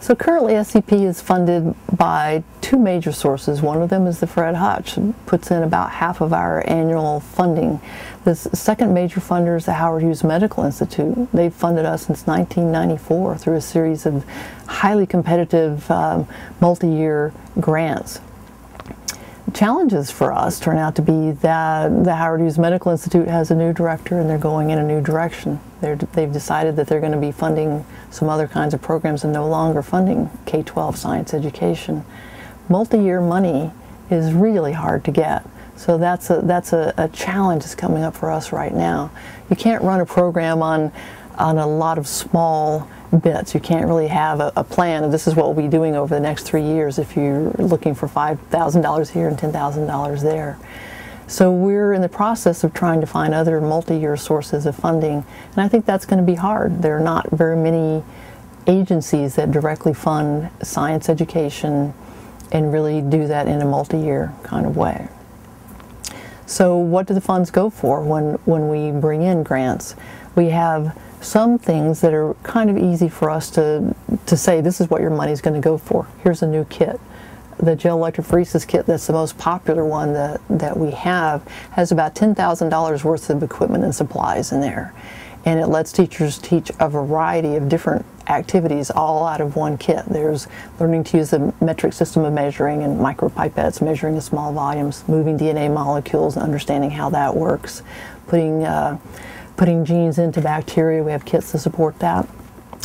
So currently SCP is funded by two major sources. One of them is the Fred Hutch, puts in about half of our annual funding. The second major funder is the Howard Hughes Medical Institute. They've funded us since 1994 through a series of highly competitive multi-year grants. Challenges for us turn out to be that the Howard Hughes Medical Institute has a new director and they're going in a new direction. They've decided that they're going to be funding some other kinds of programs and no longer funding K-12 science education. Multi-year money is really hard to get. So that's a challenge that's coming up for us right now. You can't run a program on a lot of small bits. You can't really have a plan of this is what we'll be doing over the next 3 years if you're looking for $5,000 here and $10,000 there. So we're in the process of trying to find other multi-year sources of funding, and I think that's going to be hard. There are not very many agencies that directly fund science education and really do that in a multi-year kind of way. So what do the funds go for when we bring in grants? We have some things that are kind of easy for us to say this is what your money's going to go for. Here's a new kit. The gel electrophoresis kit, that's the most popular one that we have, has about $10,000 worth of equipment and supplies in there. And it lets teachers teach a variety of different activities all out of one kit. There's learning to use the metric system of measuring and micropipettes, measuring the small volumes, moving DNA molecules and understanding how that works, putting genes into bacteria. We have kits to support that.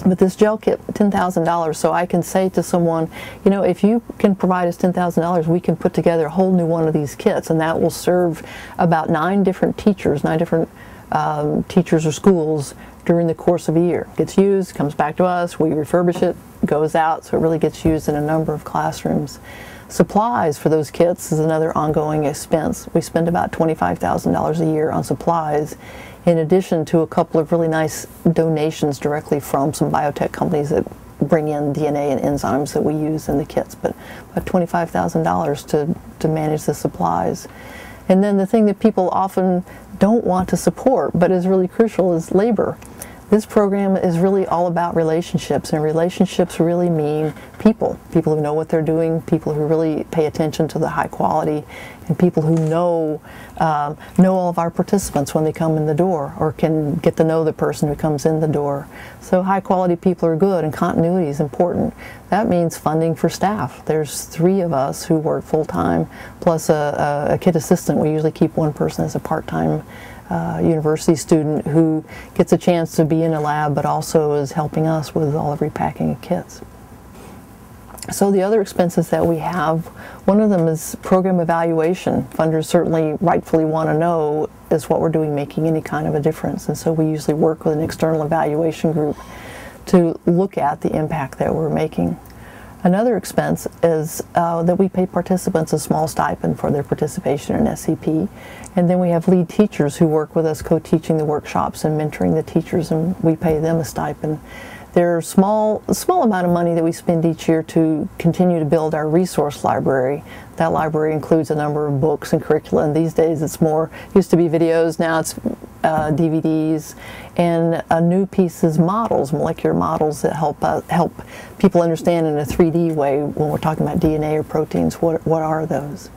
But this gel kit, $10,000, so I can say to someone, you know, if you can provide us $10,000, we can put together a whole new one of these kits, and that will serve about 9 different teachers or schools during the course of a year. Gets used, comes back to us, we refurbish it, goes out, so it really gets used in a number of classrooms. Supplies for those kits is another ongoing expense. We spend about $25,000 a year on supplies, in addition to a couple of really nice donations directly from some biotech companies that bring in DNA and enzymes that we use in the kits, but about $25,000 to manage the supplies. And then the thing that people often don't want to support but is really crucial is labor. This program is really all about relationships, and relationships really mean people who know what they're doing, people who really pay attention to the high quality, and people who know all of our participants when they come in the door, or can get to know the person who comes in the door. So high quality people are good, and continuity is important. That means funding for staff. There's 3 of us who work full-time, plus a kid assistant. We usually keep one person as a part-time university student who gets a chance to be in a lab but also is helping us with all the repacking of kits. So the other expenses that we have, one of them is program evaluation. Funders certainly rightfully want to know, is what we're doing making any kind of a difference? And so we usually work with an external evaluation group to look at the impact that we're making. Another expense is that we pay participants a small stipend for their participation in SCP. And then we have lead teachers who work with us co-teaching the workshops and mentoring the teachers, and we pay them a stipend. There's a small amount of money that we spend each year to continue to build our resource library. That library includes a number of books and curricula, and these days it's more, used to be videos, now it's DVDs, and a new piece is models, molecular models that help people understand in a 3D way when we're talking about DNA or proteins, what are those.